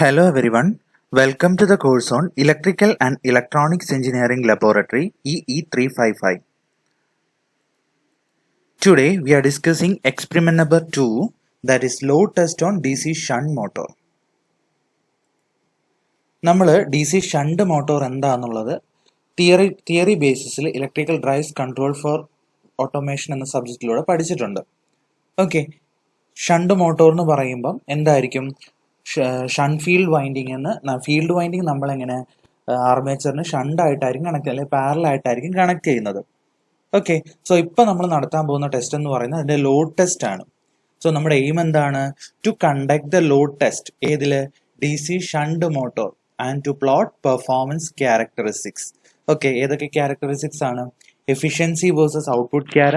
Hello everyone, welcome to the course on Electrical and Electronics Engineering Laboratory EE355. Today we are discussing experiment number 2, that is load test on DC shunt motor. നമ്മൾ DC shunt motor എന്താണെന്നുള്ളത് theory ബേസിസിൽ electrical drives control for automation എന്ന സബ്ജക്റ്റിലൂടെ പഠിച്ചിട്ടുണ്ട്. Okay, shunt motor എന്ന് പറയുമ്പം എന്തായിരിക്കും? Shunt field winding field winding നമ്മളെങ്ങനെ ആർമേച്ചറിന് ഷണ്ട് ആയിട്ടായിരിക്കും കണക്ട് അല്ലെങ്കിൽ പാരലൽ ആയിട്ടായിരിക്കും കണക്ട് ചെയ്യുന്നത്. ഓക്കെ, സോ ഇപ്പൊ നമ്മൾ നടത്താൻ പോകുന്ന ടെസ്റ്റ് എന്ന് പറയുന്നത് അതിന്റെ ലോഡ് ടെസ്റ്റ് ആണ്. സോ നമ്മുടെ എയിം എന്താണ്? To conduct the load test. ഏതില്? DC shunt motor and to plot performance characteristics. Okay, ഏതൊക്കെ ക്യാരക്ടറിസ്റ്റിക്സ് ആണ്? എഫിഷ്യൻസി വേഴ്സസ് ഔട്ട്പുട്ട് ക്യാര,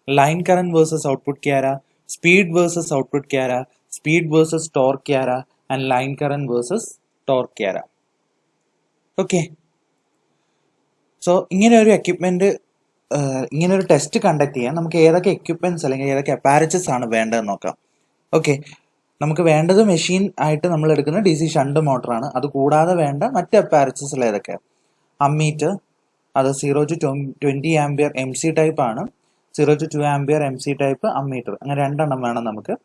ലൈൻ കറന്റ് വേഴ്സസ് ഔട്ട്പുട്ട് ക്യാര, സ്പീഡ് വേഴ്സസ് ഔട്ട്പുട്ട് ക്യാര, സ്പീഡ് വേഴ്സസ് ടോർക്ക് ക്യാര and line current versus torque ക്യാര. Okay, so ഇങ്ങനെ ഒരു എക്യുപ്മെന്റ് ഇങ്ങനെ ഒരു ടെസ്റ്റ് കണ്ടക്ട് ചെയ്യാൻ നമുക്ക് ഏതൊക്കെ എക്യുപ്മെന്റ്സ് അല്ലെങ്കിൽ ഏതൊക്കെ അപ്പാരച്ചസ് ആണ് വേണ്ടതെന്ന് നോക്കാം. ഓക്കെ, നമുക്ക് വേണ്ടത് മെഷീൻ ആയിട്ട് നമ്മൾ എടുക്കുന്ന DC ഷണ്ട് മോട്ടറാണ്. അത് കൂടാതെ വേണ്ട മറ്റ് അപ്പാരച്ചസിൽ ഏതൊക്കെ? അമ്മീറ്റർ, അത് 0 to 20 ആംപിയർ MC ടൈപ്പ് ആണ്. 0 to 2 ampere MC type ammeter, അങ്ങനെ രണ്ടെണ്ണം വേണം നമുക്ക്.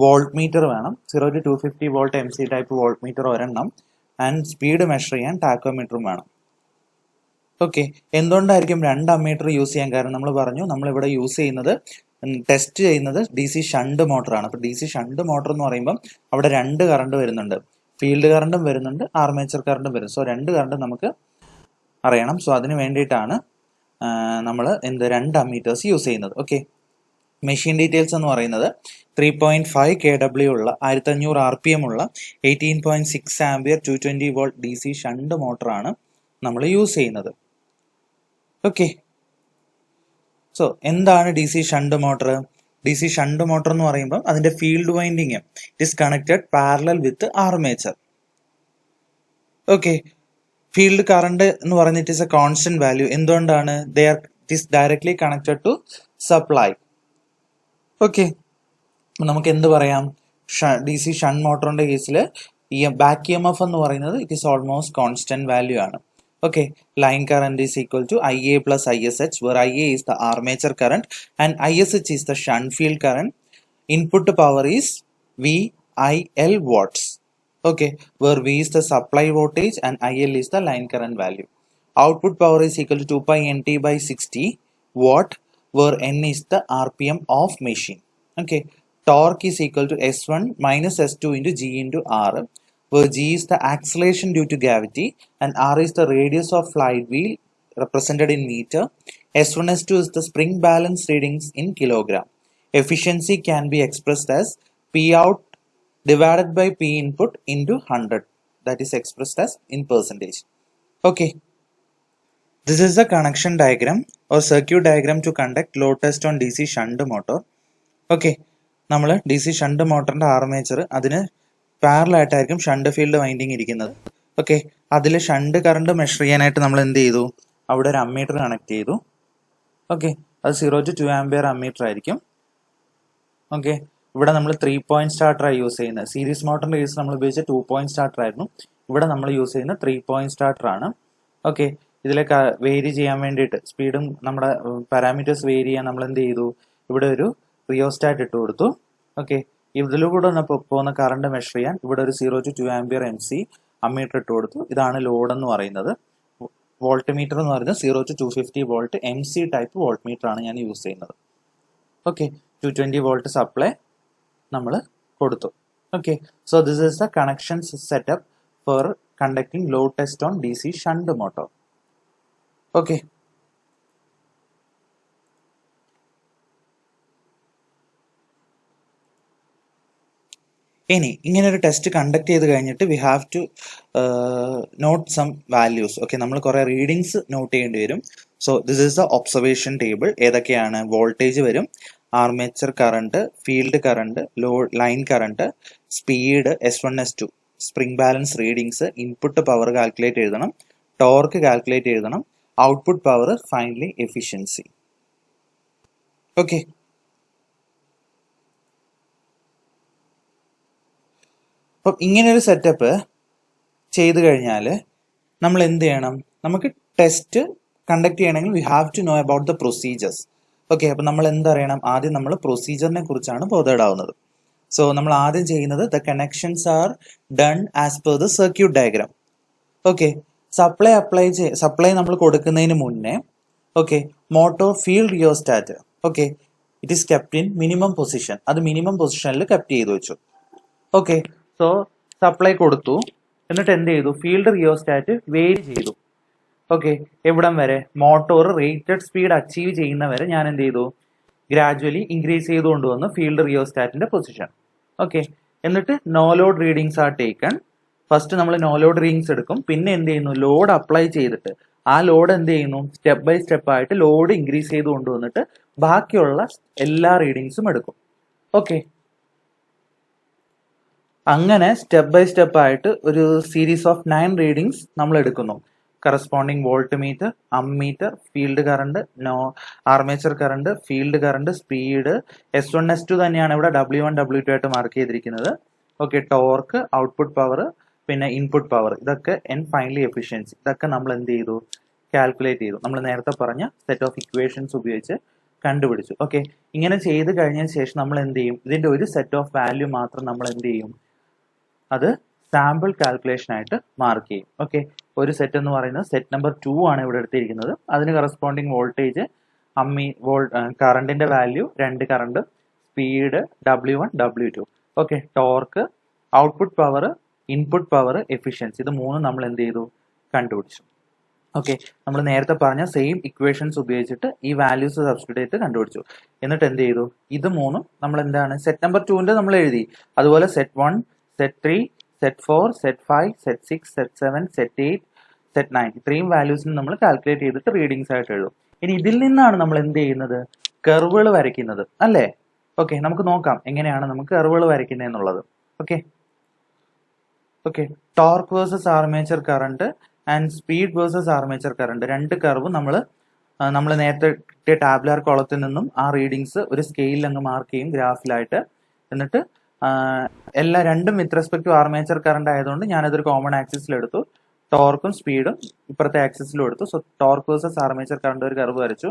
വോൾട്ട് മീറ്റർ വേണം, 0 to 250 volt MC type volt meter ഒരെണ്ണം. ആൻഡ് സ്പീഡ് മെഷർ ചെയ്യാൻ ടാക്കോമീറ്ററും വേണം. ഓക്കെ, എന്തുകൊണ്ടായിരിക്കും 2 അമ്മീറ്റർ യൂസ് ചെയ്യാൻ കാരണം? നമ്മൾ പറഞ്ഞു നമ്മളിവിടെ യൂസ് ചെയ്യുന്നത് ടെസ്റ്റ് ചെയ്യുന്നത് DC ഷണ്ട് മോട്ടറാണ്. അപ്പൊ DC ഷണ്ട് മോട്ടർ എന്ന് പറയുമ്പോൾ അവിടെ 2 കറണ്ട് വരുന്നുണ്ട്, ഫീൽഡ് കറണ്ടും വരുന്നുണ്ട്, ആർമേച്ചർ കറണ്ടും വരുന്നു. സോ 2 കറണ്ട് നമുക്ക് അറിയണം. സോ അതിന് വേണ്ടിയിട്ടാണ് നമ്മൾ 2 അമ്മീറ്റേഴ്സ് യൂസ് ചെയ്യുന്നത്. ഓക്കെ, മെഷീൻ ഡീറ്റെയിൽസ് എന്ന് പറയുന്നത് 3.5 kW ഉള്ള 1500 RPM ഉള്ള 18.6 ആംപിയർ 220 വോൾട്ട് DC ഷണ്ട് മോട്ടറാണ് നമ്മൾ യൂസ് ചെയ്യുന്നത്. ഓക്കെ, സോ എന്താണ് DC shunt motor? DC shunt motor എന്ന് പറയുമ്പോൾ അതിന്റെ field winding it is connected parallel with armature. Okay, field current എന്ന് പറയുന്നത് it is a constant value. എന്തുകൊണ്ടാണ്? It is directly connected to supply. Okay, നമുക്ക് എന്ത് പറയാം? DC ഷണ്ട് മോട്ടറിന്റെ കേസിൽ ഈ ബാക്ക് EMF എന്ന് പറയുന്നത് it is almost constant value ആണ്. Okay, line current is equal to IA plus ISH, where IA is the armature current and ISH is the shunt field current. Input power is VIL watts. Okay, where V is the supply voltage and IL is the line current value. Output power is equal to 2 pi NT by 60 watt, where N is the RPM of machine. Okay, torque is equal to S1 minus S2 into G into R, where G is the acceleration due to gravity and R is the radius of flywheel represented in meter. S1 S2 is the spring balance readings in kilogram. Efficiency can be expressed as P out divided by P input into 100, that is expressed as in percentage. Okay, this is the connection diagram or circuit diagram to conduct load test on DC shunt motor. Okay, നമ്മൾ DC shunt മോട്ടറിന്റെ armature അതിന് parallel ആയിട്ടായിരിക്കും shunt field winding ഇരിക്കുന്നത്. Okay, അതിൽ shunt current measure ചെയ്യാനായിട്ട് നമ്മൾ എന്ത് ചെയ്തു? അവിടെ ഒരു അമ്മീറ്റർ കണക്ട് ചെയ്തു. ഓക്കെ, അത് 0 to 2 ആംപിയർ അമ്മീറ്റർ ആയിരിക്കും. ഓക്കെ, ഇവിടെ നമ്മൾ 3 പോയിന്റ് സ്റ്റാർട്ടറായി യൂസ് ചെയ്യുന്നത്. സീരീസ് മോട്ടറിന്റെ കേസ് നമ്മൾ ഉപയോഗിച്ച 2 പോയിന്റ് സ്റ്റാർട്ടർ ആയിരുന്നു. ഇവിടെ നമ്മൾ യൂസ് ചെയ്യുന്ന 3 പോയിന്റ് സ്റ്റാർട്ടർ ആണ്. ഓക്കെ, ഇതിലേക്ക് വേരി ചെയ്യാൻ വേണ്ടിയിട്ട് സ്പീഡും നമ്മുടെ പാരാമീറ്റേഴ്സ് വേരി ചെയ്യാൻ നമ്മൾ എന്ത് ചെയ്തു? ഇവിടെ ഒരു റിയോസ്റ്റാറ്റ് ഇട്ട് കൊടുത്തു. ഓക്കെ, ഇതിലൂടെ പോകുന്ന കറണ്ട് മെഷർ ചെയ്യാൻ ഇവിടെ ഒരു 0 to 2 ആംപിയർ MC അമ്മീറ്റർ ഇട്ട് കൊടുത്തു. ഇതാണ് ലോഡ് എന്ന് പറയുന്നത്. വോൾട്ട് മീറ്റർ എന്ന് പറയുന്നത് 0 to 250 volt MC type volt meter ആണ് ഞാൻ യൂസ് ചെയ്യുന്നത്. ഓക്കെ, 220 വോൾട്ട് സപ്ലൈ നമ്മൾ കൊടുത്തു. Okay, so this is the connections setup for conducting load test on DC shunt motor. Okay, ഇനി ഇങ്ങനെ ഒരു ടെസ്റ്റ് കണ്ടക്ട് ചെയ്ത് കഴിഞ്ഞിട്ട് we have to note some values. Okay, നമ്മൾ കുറെ റീഡിങ്സ് നോട്ട് ചെയ്യേണ്ടി വരും. So this is the observation table. ഏതൊക്കെയാണ്? വോൾട്ടേജ് വരും, armature current, field current, line current, speed, S1 S2, spring balance readings, input power calculate എഴുതണം, torque calculate എഴുതണം, output power, finally efficiency. Okay, അപ്പം ഇങ്ങനെ ഒരു setup ചെയ്ത് കഴിഞ്ഞാൽ നമ്മൾ എന്ത് ചെയ്യണം? നമുക്ക് ടെസ്റ്റ് കണ്ടക്ട് ചെയ്യണമെങ്കിൽ we have to know about the procedures. Okay, അപ്പം നമ്മൾ എന്തറിയണം? ആദ്യം നമ്മൾ പ്രൊസീജിയറിനെ കുറിച്ചാണ് ബോധേഡ് ആവുന്നത്. സോ നമ്മൾ ആദ്യം ചെയ്യുന്നത് the connections are done as per the circuit diagram. Okay, supply നമ്മൾ കൊടുക്കുന്നതിന് മുന്നേ okay motor field rheostat okay it is kept in minimum position. അത് മിനിമം പൊസിഷനിൽ കെപ്റ്റ് ചെയ്ത് വെച്ചു. ഓക്കെ, സോ സപ്ലൈ കൊടുത്തു, എന്നിട്ട് എന്ത് ചെയ്തു? ഫീൽഡ് റിയോസ്റ്റാറ്റ് വേരി ചെയ്തു. ഓക്കെ, എവിടം വരെ? മോട്ടോർ റേറ്റഡ് സ്പീഡ് അച്ചീവ് ചെയ്യുന്ന വരെ ഞാൻ എന്ത് ചെയ്തു? ഗ്രാജുവലി ഇൻക്രീസ് ചെയ്ത് കൊണ്ടുവന്നു ഫീൽഡ് റിയോസ്റ്റാറ്റിന്റെ പൊസിഷൻ. ഓക്കെ, എന്നിട്ട് no load readings are taken. First നമ്മൾ നോ ലോഡ് റീഡിങ്സ് എടുക്കും, പിന്നെ എന്ത് ചെയ്യുന്നു? ലോഡ് അപ്ലൈ ചെയ്തിട്ട് ആ ലോഡ് എന്ത് ചെയ്യുന്നു? സ്റ്റെപ്പ് ബൈ സ്റ്റെപ്പ് ആയിട്ട് ലോഡ് ഇൻക്രീസ് ചെയ്ത് കൊണ്ടുവന്നിട്ട് ബാക്കിയുള്ള എല്ലാ റീഡിങ്സും എടുക്കും. ഓക്കെ, അങ്ങനെ സ്റ്റെപ്പ് ബൈ സ്റ്റെപ്പ് ആയിട്ട് ഒരു സീരീസ് ഓഫ് 9 റീഡിങ്സ് നമ്മൾ എടുക്കുന്നു. Corresponding volt meter, ammeter, field current, armature current, field current, speed, S1 S2 തന്നെയാണ് ഇവിടെ W1 W2 ആയിട്ട് മാർക്ക് ചെയ്തിരിക്കുന്നത്. ഓക്കെ, ടോർക്ക്, ഔട്ട്പുട്ട് പവർ, പിന്നെ ഇൻപുട്ട് പവർ, ഇതൊക്കെ ഫൈനലി എഫിഷ്യൻസി, ഇതൊക്കെ നമ്മൾ എന്ത് ചെയ്തു? കാൽക്കുലേറ്റ് ചെയ്തു. നമ്മൾ നേരത്തെ പറഞ്ഞ സെറ്റ് ഓഫ് ഇക്വേഷൻസ് ഉപയോഗിച്ച് കണ്ടുപിടിച്ചു. ഓക്കെ, ഇങ്ങനെ ചെയ്ത് കഴിഞ്ഞതിന് ശേഷം നമ്മൾ എന്ത് ചെയ്യും? ഇതിന്റെ ഒരു സെറ്റ് ഓഫ് വാല്യൂ മാത്രം നമ്മൾ എന്ത് ചെയ്യും? അത് സാമ്പിൾ കാൽക്കുലേഷൻ ആയിട്ട് മാർക്ക് ചെയ്യും. ഓക്കെ, ഒരു സെറ്റ് എന്ന് പറയുന്നത് സെറ്റ് നമ്പർ 2 ആണ് ഇവിടെ എടുത്തിരിക്കുന്നത്. അതിന് കറസ്പോണ്ടിങ് വോൾട്ടേജ്, കറണ്ടിന്റെ value 2 current, speed W1 W2. Okay, torque, output power, input power, efficiency, ഇത് മൂന്നും നമ്മൾ എന്ത് ചെയ്തു? കണ്ടുപിടിച്ചു. ഓക്കെ, നമ്മൾ നേരത്തെ പറഞ്ഞ സെയിം ഇക്വേഷൻസ് ഉപയോഗിച്ചിട്ട് ഈ വാല്യൂസ് സബ്സ്റ്റിറ്റ്യൂട്ട് ചെയ്ത് കണ്ടുപിടിച്ചു. എന്നിട്ട് എന്ത് ചെയ്തു? ഇത് മൂന്നും നമ്മൾ എന്താണ്? സെറ്റ് നമ്പർ 2ന്റെ നമ്മൾ എഴുതി. അതുപോലെ set 1, set 3, set 4, set 5, set 6, set 7, set 8, set 9 ഇത്രയും വാല്യൂസിന് നമ്മൾ കാൽക്കുലേറ്റ് ചെയ്തിട്ട് റീഡിങ്സ് ആയിട്ട് എഴുതും. ഇനി ഇതിൽ നിന്നാണ് നമ്മൾ എന്ത് ചെയ്യുന്നത്? കർവുകൾ വരയ്ക്കുന്നത് അല്ലേ? ഓക്കെ, നമുക്ക് നോക്കാം എങ്ങനെയാണ് നമുക്ക് കർവുകൾ വരയ്ക്കുന്നത് എന്നുള്ളത്. Okay, torque versus armature current and speed versus armature current, രണ്ട് കർവ് നമ്മൾ നേരത്തെ കിട്ടിയ ടാബ്ലാർ കോളത്തിൽ നിന്നും ആ റീഡിങ്സ് ഒരു സ്കെയിലിൽ അങ്ങ് മാർക്ക് ചെയ്യും ഗ്രാഫിലായിട്ട്. എന്നിട്ട് രണ്ടും with respect to armature current ആയതുകൊണ്ട് ഞാനതൊരു കോമൺ ആക്സിസിൽ എടുത്തു. ടോർക്കും സ്പീഡും ഇപ്പുറത്തെ ആക്സിസിലും എടുത്തു. So torque versus armature current ഒരു കർവ് വരച്ചു,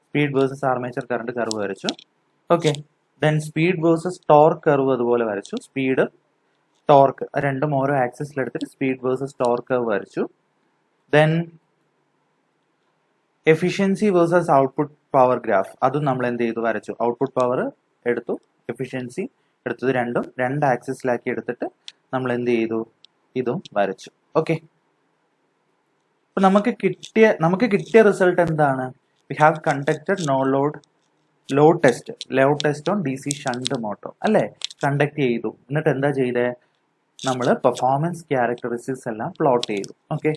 speed versus armature current curve വരച്ചു. Okay, then speed versus torque curve അതുപോലെ വരച്ചു. സ്പീഡ്, ടോർക്ക് രണ്ടും ഓരോ ആക്സിസിൽ എടുത്തിട്ട് സ്പീഡ് വേഴ്സസ് ടോർക്ക് കർവ് വരച്ചു. Then efficiency versus output power graph, അതും നമ്മൾ എന്ത് ചെയ്തു? വരച്ചു. ഔട്ട്പുട്ട് പവർ എടുത്തു, എഫിഷ്യൻസി എടുത്തത് രണ്ടും 2 ആക്സിസിലാക്കി എടുത്തിട്ട് നമ്മൾ എന്ത് ചെയ്തു? ഇതും വരച്ചു. ഓക്കെ, അപ്പൊ നമുക്ക് കിട്ടിയ റിസൾട്ട് എന്താണ്? We have conducted load test on DC shunt motor അല്ലേ? കണ്ടക്ട് ചെയ്തു. എന്നിട്ട് എന്താ ചെയ്തേ? നമ്മൾ പെർഫോമൻസ് ക്യാരക്ടറിസ്റ്റിക്സ് എല്ലാം പ്ലോട്ട് ചെയ്തു. ഓക്കെ,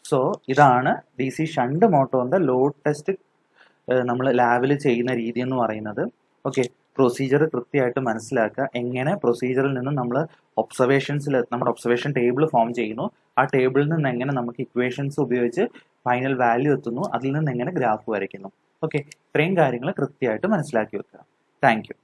സോ ഇതാണ് DC ഷണ്ട് മോട്ടോറിന്റെ ലോഡ് ടെസ്റ്റ് നമ്മൾ ലാബിൽ ചെയ്യുന്ന രീതി എന്ന് പറയുന്നത്. ഓക്കെ, പ്രൊസീജിയർ കൃത്യമായിട്ട് മനസ്സിലാക്കുക. എങ്ങനെ പ്രൊസീജിയറിൽ നിന്ന് നമ്മൾ നമ്മുടെ ഒബ്സർവേഷൻ ടേബിൾ ഫോം ചെയ്യുന്നു, ആ ടേബിളിൽ നിന്ന് എങ്ങനെ നമുക്ക് ഇക്വേഷൻസ് ഉപയോഗിച്ച് ഫൈനൽ വാല്യൂ എത്തുന്നു, അതിൽ നിന്ന് എങ്ങനെ ഗ്രാഫ് വരയ്ക്കുന്നു. ഓക്കെ, ഇത്രയും കാര്യങ്ങൾ കൃത്യമായിട്ട് മനസ്സിലാക്കി വെക്കുക. Thank you.